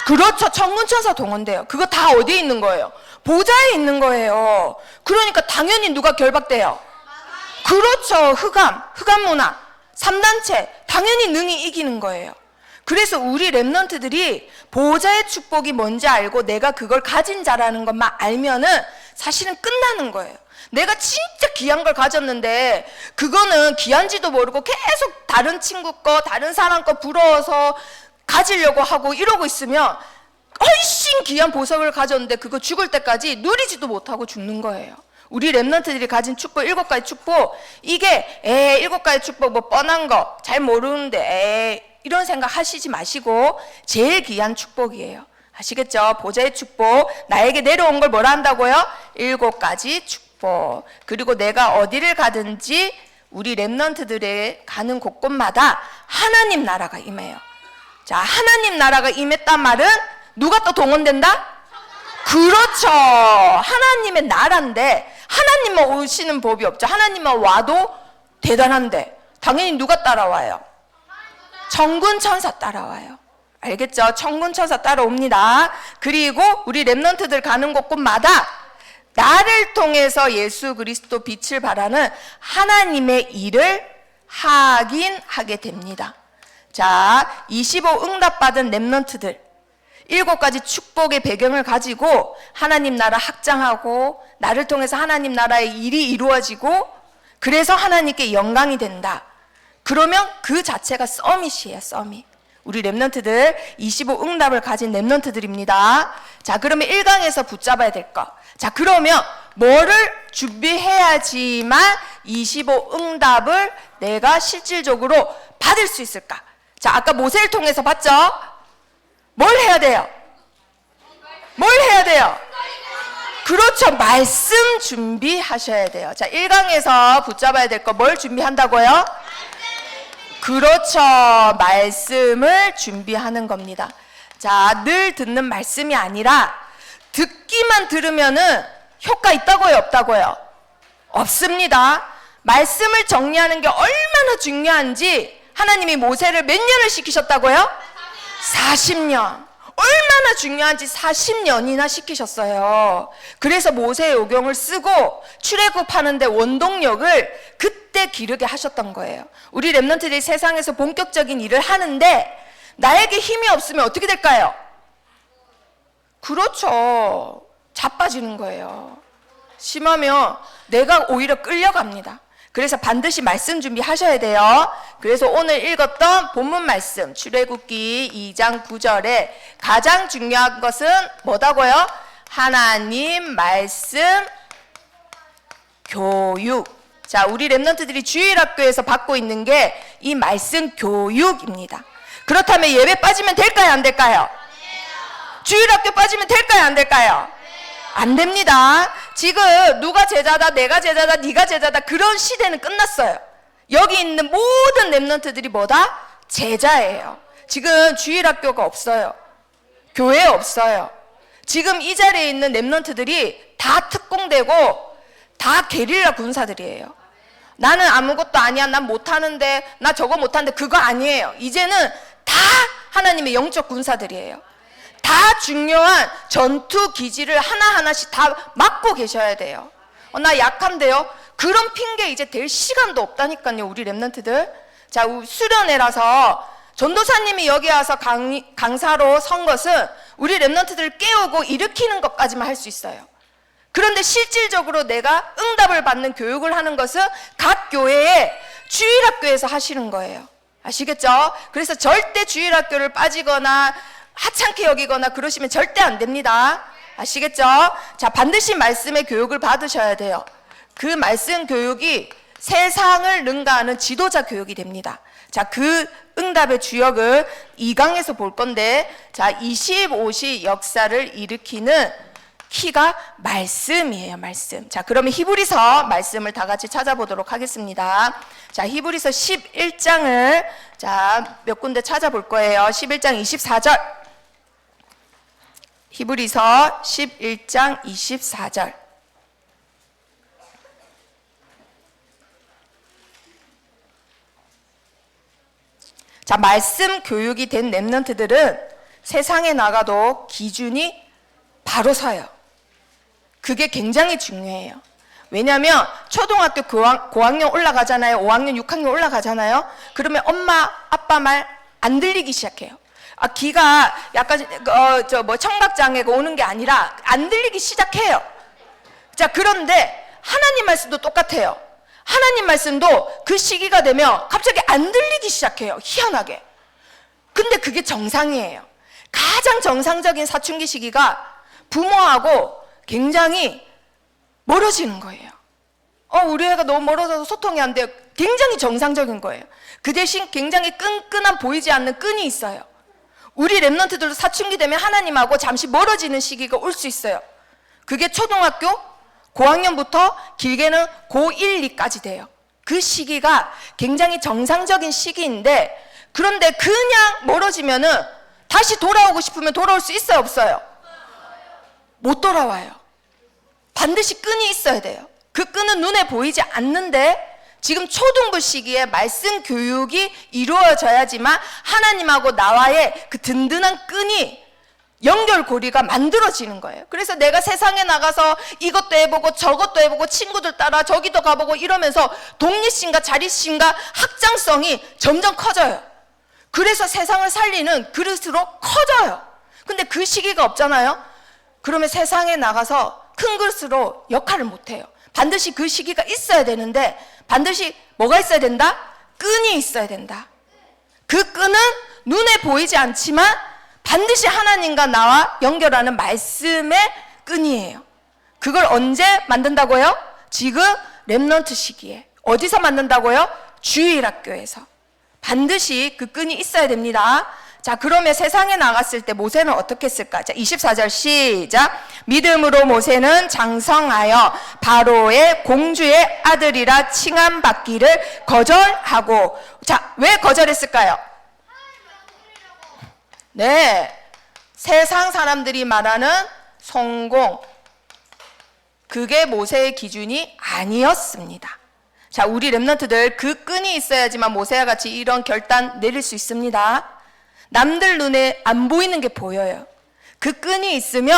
그렇죠. 천군천사 동원돼요. 그거 다 어디에 있는 거예요? 보좌에 있는 거예요. 그러니까 당연히 누가 결박돼요? 그렇죠. 흑암 문화, 3단체 당연히 능히 이기는 거예요. 그래서 우리 렘넌트들이 보좌의 축복이 뭔지 알고 내가 그걸 가진 자라는 것만 알면은 사실은 끝나는 거예요. 내가 진짜 귀한 걸 가졌는데 그거는 귀한지도 모르고 계속 다른 친구 거, 다른 사람 거 부러워서 가지려고 하고 이러고 있으면 훨씬 귀한 보석을 가졌는데 그거 죽을 때까지 누리지도 못하고 죽는 거예요. 우리 렘넌트들이 가진 축복, 7가지 축복, 이게 7가지 축복 뭐 뻔한 거 잘 모르는데 이런 생각 하시지 마시고 제일 귀한 축복이에요. 아시겠죠? 보좌의 축복, 나에게 내려온 걸 뭐라 한다고요? 7가지 축복. 그리고 내가 어디를 가든지 우리 렘넌트들의 가는 곳곳마다 하나님 나라가 임해요. 자, 하나님 나라가 임했단 말은 누가 또 동원된다? 그렇죠. 하나님의 나라인데 하나님만 오시는 법이 없죠. 하나님만 와도 대단한데 당연히 누가 따라와요? 천군천사 따라와요. 알겠죠? 천군천사 따라옵니다. 그리고 우리 렘넌트들 가는 곳곳마다 나를 통해서 예수 그리스도 빛을 발하는 하나님의 일을 확인하게 됩니다. 자, 25 응답받은 렘넌트들 7가지 축복의 배경을 가지고 하나님 나라 확장하고 나를 통해서 하나님 나라의 일이 이루어지고 그래서 하나님께 영광이 된다. 그러면 그 자체가 서밋이에요. 서밋. 우리 렘넌트들 25 응답을 가진 렘넌트들입니다. 자, 그러면 1강에서 붙잡아야 될 거. 자, 그러면 뭐를 준비해야지만 25 응답을 내가 실질적으로 받을 수 있을까? 자, 아까 모세를 통해서 봤죠? 뭘 해야 돼요? 뭘 해야 돼요? 그렇죠. 말씀 준비하셔야 돼요. 자, 1강에서 붙잡아야 될 거 뭘 준비한다고요? 그렇죠. 말씀을 준비하는 겁니다. 자, 늘 듣는 말씀이 아니라 듣기만 들으면은 효과 있다고요? 없다고요? 없습니다. 말씀을 정리하는 게 얼마나 중요한지 하나님이 모세를 몇 년을 시키셨다고요? 40년. 얼마나 중요한지 40년이나 시키셨어요. 그래서 모세의 오경을 쓰고 출애굽하는데 원동력을 그때 기르게 하셨던 거예요. 우리 렘넌트들이 세상에서 본격적인 일을 하는데 나에게 힘이 없으면 어떻게 될까요? 그렇죠. 자빠지는 거예요. 심하면 내가 오히려 끌려갑니다. 그래서 반드시 말씀 준비하셔야 돼요. 그래서 오늘 읽었던 본문 말씀 출애굽기 2장 9절에 가장 중요한 것은 뭐다고요? 하나님 말씀 교육. 자, 우리 렘넌트들이 주일학교에서 받고 있는 게 이 말씀 교육입니다. 그렇다면 예배 빠지면 될까요? 안 될까요? 주일학교 빠지면 될까요? 안 될까요? 안 됩니다. 지금 누가 제자다, 내가 제자다, 네가 제자다 그런 시대는 끝났어요. 여기 있는 모든 렘넌트들이 뭐다? 제자예요. 지금 주일학교가 없어요. 교회 없어요. 지금 이 자리에 있는 렘넌트들이 다 특공되고 다 게릴라 군사들이에요. 나는 아무것도 아니야, 난 못하는데, 나 저거 못하는데 그거 아니에요. 이제는 다 하나님의 영적 군사들이에요. 다 중요한 전투 기지를 하나하나씩 다 맡고 계셔야 돼요. 나 약한데요. 그런 핑계 이제 댈 시간도 없다니까요, 우리 랩런트들. 자, 수련회라서 전도사님이 여기 와서 강사로 선 것은 우리 랩런트들을 깨우고 일으키는 것까지만 할 수 있어요. 그런데 실질적으로 내가 응답을 받는 교육을 하는 것은 각 교회의 주일학교에서 하시는 거예요. 아시겠죠? 그래서 절대 주일학교를 빠지거나 하찮게 여기거나 그러시면 절대 안 됩니다. 아시겠죠? 자, 반드시 말씀의 교육을 받으셔야 돼요. 그 말씀 교육이 세상을 능가하는 지도자 교육이 됩니다. 자, 그 응답의 주역을 2강에서 볼 건데, 자, 25시 역사를 일으키는 키가 말씀이에요, 말씀. 자, 그러면 히브리서 말씀을 다 같이 찾아보도록 하겠습니다. 자, 히브리서 11장을 자, 몇 군데 찾아볼 거예요. 11장 24절. 히브리서 11장 24절. 자, 말씀 교육이 된 랩런트들은 세상에 나가도 기준이 바로 서요. 그게 굉장히 중요해요. 왜냐하면 초등학교 고학년 올라가잖아요. 5학년, 6학년 올라가잖아요. 그러면 엄마, 아빠 말 안 들리기 시작해요. 귀가 약간 청각장애가 오는 게 아니라 안 들리기 시작해요. 자, 그런데 하나님 말씀도 똑같아요. 하나님 말씀도 그 시기가 되면 갑자기 안 들리기 시작해요. 희한하게. 근데 그게 정상이에요. 가장 정상적인 사춘기 시기가 부모하고 굉장히 멀어지는 거예요. 우리 애가 너무 멀어져서 소통이 안 돼요. 굉장히 정상적인 거예요. 그 대신 굉장히 끈끈한 보이지 않는 끈이 있어요. 우리 랩런트들도 사춘기 되면 하나님하고 잠시 멀어지는 시기가 올 수 있어요. 그게 초등학교 고학년부터 길게는 고1, 2까지 돼요. 그 시기가 굉장히 정상적인 시기인데, 그런데 그냥 멀어지면은 다시 돌아오고 싶으면 돌아올 수 있어요, 없어요? 못 돌아와요. 반드시 끈이 있어야 돼요. 그 끈은 눈에 보이지 않는데 지금 초등부 시기에 말씀 교육이 이루어져야지만 하나님하고 나와의 그 든든한 끈이 연결고리가 만들어지는 거예요. 그래서 내가 세상에 나가서 이것도 해보고 저것도 해보고 친구들 따라 저기도 가보고 이러면서 독립심과 자립심과 확장성이 점점 커져요. 그래서 세상을 살리는 그릇으로 커져요. 근데 그 시기가 없잖아요. 그러면 세상에 나가서 큰 그릇으로 역할을 못해요. 반드시 그 시기가 있어야 되는데, 반드시 뭐가 있어야 된다? 끈이 있어야 된다. 그 끈은 눈에 보이지 않지만 반드시 하나님과 나와 연결하는 말씀의 끈이에요. 그걸 언제 만든다고요? 지금 랩런트 시기에. 어디서 만든다고요? 주일학교에서. 반드시 그 끈이 있어야 됩니다. 자, 그러면 세상에 나갔을 때 모세는 어떻게 했을까? 자, 24절 시작. 믿음으로 모세는 장성하여 바로의 공주의 아들이라 칭함받기를 거절하고. 자, 왜 거절했을까요? 네, 세상 사람들이 말하는 성공, 그게 모세의 기준이 아니었습니다. 자, 우리 랩런트들 그 끈이 있어야지만 모세와 같이 이런 결단 내릴 수 있습니다. 남들 눈에 안 보이는 게 보여요. 그 끈이 있으면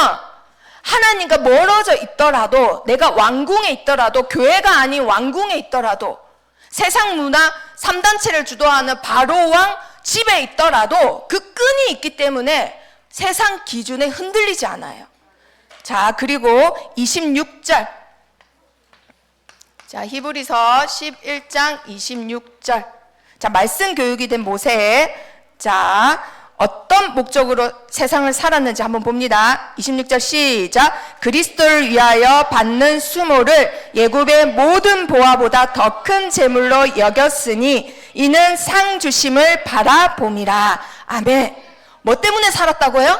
하나님과 멀어져 있더라도, 내가 왕궁에 있더라도, 교회가 아닌 왕궁에 있더라도, 세상 문화 3단체를 주도하는 바로 왕 집에 있더라도 그 끈이 있기 때문에 세상 기준에 흔들리지 않아요. 자, 그리고 26절. 자, 히브리서 11장 26절. 자, 말씀 교육이 된 모세. 자, 어떤 목적으로 세상을 살았는지 한번 봅니다. 26절 시작. 그리스도를 위하여 받는 수모를 애굽의 모든 보화보다 더 큰 재물로 여겼으니 이는 상 주심을 바라봄이라. 아멘. 뭐 때문에 살았다고요?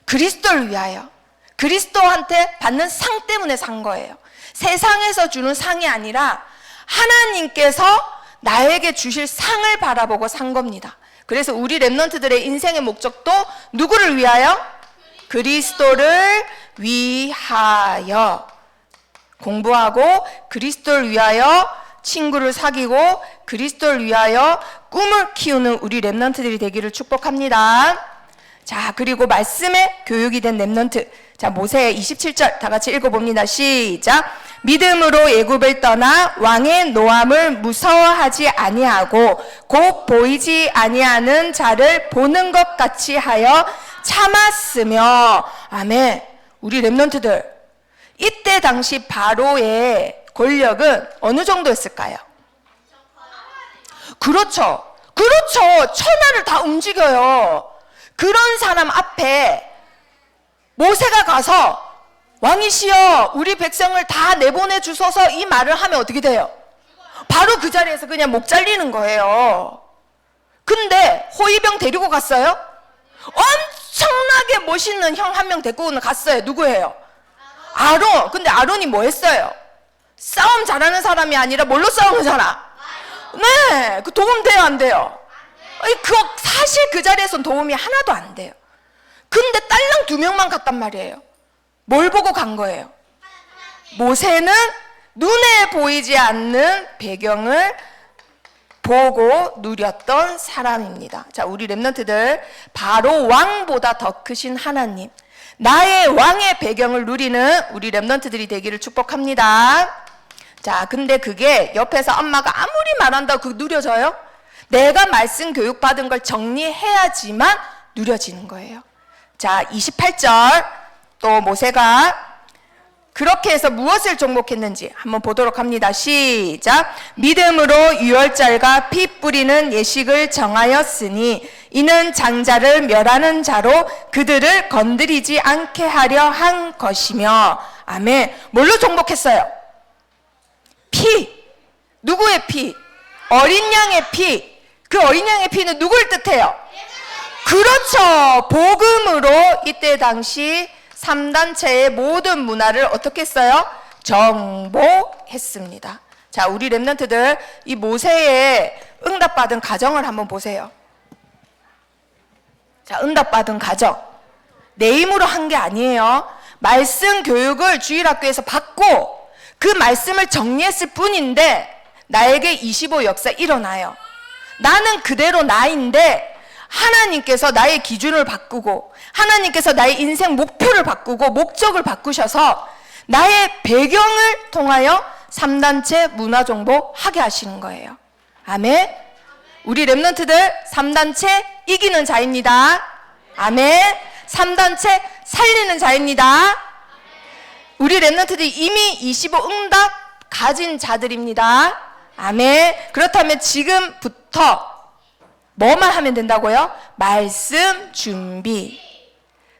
그리스도를 위하여. 그리스도한테 받는 상 때문에 산 거예요. 세상에서 주는 상이 아니라 하나님께서 나에게 주실 상을 바라보고 산 겁니다. 그래서 우리 랩런트들의 인생의 목적도 누구를 위하여? 그리스도를 위하여. 공부하고 그리스도를 위하여 친구를 사귀고 그리스도를 위하여 꿈을 키우는 우리 랩런트들이 되기를 축복합니다. 자, 그리고 말씀에 교육이 된 렘넌트. 자, 모세 27절 다 같이 읽어봅니다. 시작. 믿음으로 애굽을 떠나 왕의 노함을 무서워하지 아니하고 곧 보이지 아니하는 자를 보는 것 같이 하여 참았으며. 아멘. 우리 렘넌트들, 이때 당시 바로의 권력은 어느 정도였을까요? 그렇죠. 천하를 다 움직여요. 그런 사람 앞에 모세가 가서 왕이시여 우리 백성을 다 내보내 주소서 이 말을 하면 어떻게 돼요? 바로 그 자리에서 그냥 목 잘리는 거예요. 근데 호위병 데리고 갔어요? 엄청나게 멋있는 형 한 명 데리고 갔어요. 누구예요? 아론. 근데 아론이 뭐 했어요? 싸움 잘하는 사람이 아니라 뭘로 싸우는 사람? 네, 그 도움 돼요, 안 돼요? 사실 그 자리에선 도움이 하나도 안 돼요. 근데 딸랑 2명만 갔단 말이에요. 뭘 보고 간 거예요? 모세는 눈에 보이지 않는 배경을 보고 누렸던 사람입니다. 자, 우리 렘넌트들, 바로 왕보다 더 크신 하나님, 나의 왕의 배경을 누리는 우리 렘넌트들이 되기를 축복합니다. 자, 근데 그게 옆에서 엄마가 아무리 말한다고 그거 누려져요? 내가 말씀 교육받은 걸 정리해야지만 누려지는 거예요. 자, 28절 또 모세가 그렇게 해서 무엇을 종목했는지 한번 보도록 합니다. 시작. 믿음으로 유월절과 피 뿌리는 예식을 정하였으니 이는 장자를 멸하는 자로 그들을 건드리지 않게 하려 한 것이며. 아멘. 뭘로 종목했어요? 피. 누구의 피? 어린 양의 피. 그 어린 양의 피는 누굴 뜻해요? 그렇죠. 복음으로 이때 당시 3단체의 모든 문화를 어떻게 했어요? 정복했습니다. 자, 우리 렘넌트들, 이 모세의 응답받은 가정을 한번 보세요. 자, 응답받은 가정. 내 힘으로 한 게 아니에요. 말씀 교육을 주일학교에서 받고 그 말씀을 정리했을 뿐인데 나에게 25 역사 일어나요. 나는 그대로 나인데 하나님께서 나의 기준을 바꾸고 하나님께서 나의 인생 목표를 바꾸고 목적을 바꾸셔서 나의 배경을 통하여 3단체 문화정복 하게 하시는 거예요. 아멘. 우리 렘넌트들 3단체 이기는 자입니다. 아멘. 3단체 살리는 자입니다. 우리 렘넌트들이 이미 25 응답 가진 자들입니다. 아멘. 그렇다면 지금부터 뭐만 하면 된다고요? 말씀 준비.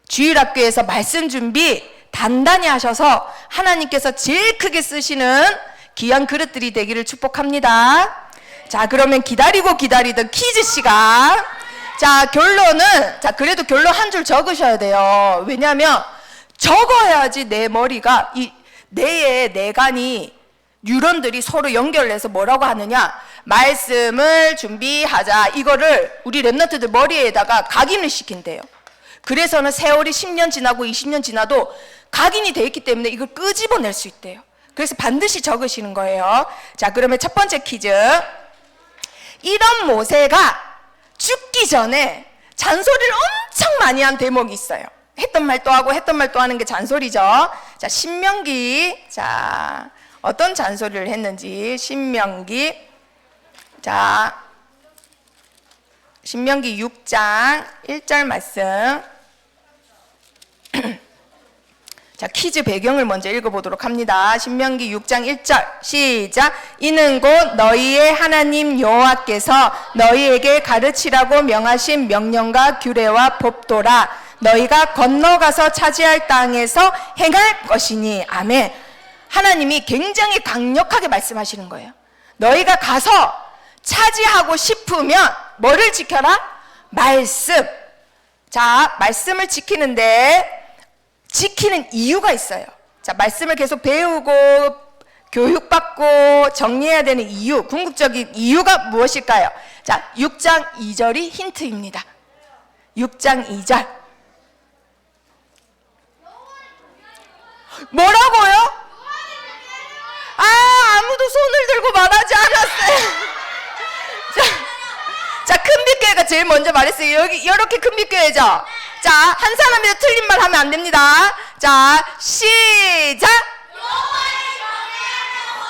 주일학교에서 말씀 준비 단단히 하셔서 하나님께서 제일 크게 쓰시는 귀한 그릇들이 되기를 축복합니다. 자, 그러면 기다리고 기다리던 퀴즈 시간. 자, 결론은, 자, 그래도 결론 한 줄 적으셔야 돼요. 왜냐하면 적어야지 내 머리가, 뇌의 내관이, 뉴런들이 서로 연결해서 뭐라고 하느냐? 말씀을 준비하자. 이거를 우리 렘넌트들 머리에다가 각인을 시킨대요. 그래서는 세월이 10년 지나고 20년 지나도 각인이 돼 있기 때문에 이걸 끄집어낼 수 있대요. 그래서 반드시 적으시는 거예요. 자, 그러면 첫 번째 퀴즈. 이런 모세가 죽기 전에 잔소리를 엄청 많이 한 대목이 있어요. 했던 말 또 하고 했던 말 또 하는 게 잔소리죠. 자, 신명기. 자, 어떤 잔소리를 했는지 신명기. 자, 신명기 6장 1절 말씀. 자, 퀴즈 배경을 먼저 읽어보도록 합니다. 신명기 6장 1절 시작. 이는 곧 너희의 하나님 여호와께서 너희에게 가르치라고 명하신 명령과 규례와 법도라. 너희가 건너가서 차지할 땅에서 행할 것이니. 아멘. 하나님이 굉장히 강력하게 말씀하시는 거예요. 너희가 가서 차지하고 싶으면 뭐를 지켜라? 말씀. 자, 말씀을 지키는데 지키는 이유가 있어요. 자, 말씀을 계속 배우고 교육받고 정리해야 되는 이유, 궁극적인 이유가 무엇일까요? 자, 6장 2절이 힌트입니다. 6장 2절. 뭐라고요? 아무도 손을 들고 말하지 않았어요. 자, 큰빛교회가 제일 먼저 말했어요. 여기 이렇게 큰빛교회죠? 자, 한 사람이 틀린 말 하면 안 됩니다. 자, 시작.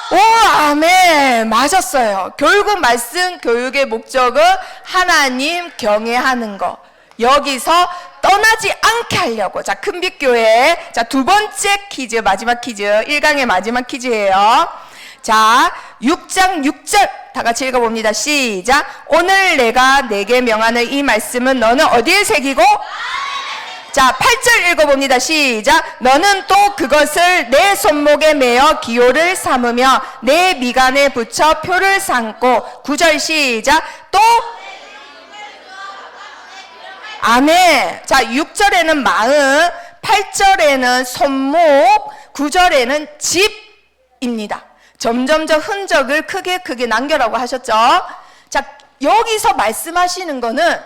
오, 아멘. 맞았어요. 결국 말씀 교육의 목적은 하나님 경외하는 거. 여기서 떠나지 않게 하려고. 자, 큰빛교회. 자, 두 번째 퀴즈, 마지막 퀴즈. 1강의 마지막 퀴즈예요. 자, 6장 6절 다 같이 읽어봅니다. 시작. 오늘 내가 내게 명하는 이 말씀은 너는 어디에 새기고? 자, 8절 읽어봅니다. 시작. 너는 또 그것을 내 손목에 매어 기호를 삼으며 내 미간에 붙여 표를 삼고. 9절 시작. 또 아멘. 자, 6절에는 마음, 8절에는 손목, 9절에는 집입니다. 점점 저 흔적을 크게 남겨라고 하셨죠. 자, 여기서 말씀하시는 거는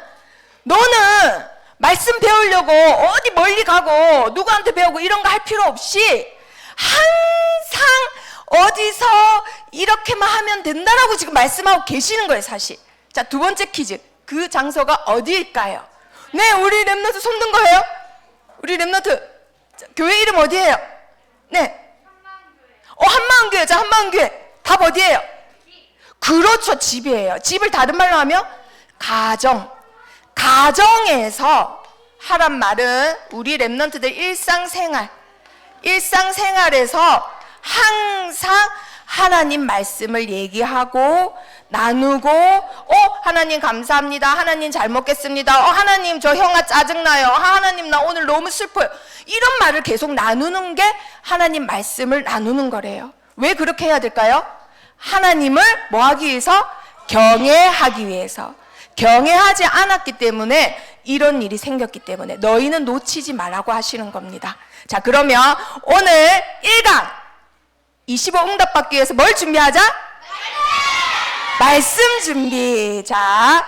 너는 말씀 배우려고 어디 멀리 가고 누구한테 배우고 이런 거 할 필요 없이 항상 어디서 이렇게만 하면 된다라고 지금 말씀하고 계시는 거예요, 사실. 자, 두 번째 퀴즈. 그 장소가 어디일까요? 네, 우리 랩너트 손든 거예요? 우리 랩너트 교회 이름 어디예요? 네. 한마음교회. 자, 한마음교회. 답 어디예요? 그렇죠, 집이에요. 집을 다른 말로 하면 가정. 가정에서 하란 말은 우리 랩런트들 일상생활에서 항상 하나님 말씀을 얘기하고 나누고, 하나님 감사합니다. 하나님 잘 먹겠습니다. 하나님 저 형아 짜증나요. 하나님 나 오늘 너무 슬퍼요. 이런 말을 계속 나누는 게 하나님 말씀을 나누는 거래요. 왜 그렇게 해야 될까요? 하나님을 뭐 하기 위해서? 경외하기 위해서. 경외하지 않았기 때문에 이런 일이 생겼기 때문에 너희는 놓치지 말라고 하시는 겁니다. 자, 그러면 오늘 1강 25 응답받기 위해서 뭘 준비하자? 말씀 준비. 자,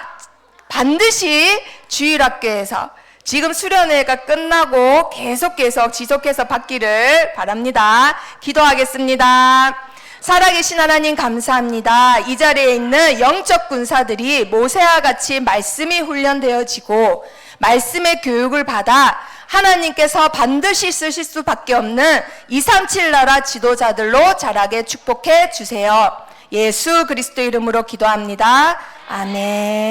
반드시 주일학교에서 지금 수련회가 끝나고 계속 지속해서 받기를 바랍니다. 기도하겠습니다. 살아계신 하나님 감사합니다. 이 자리에 있는 영적 군사들이 모세와 같이 말씀이 훈련되어지고 말씀의 교육을 받아 하나님께서 반드시 쓰실 수밖에 없는 237 나라 지도자들로 자라게 축복해 주세요. 예수 그리스도 이름으로 기도합니다. 아멘.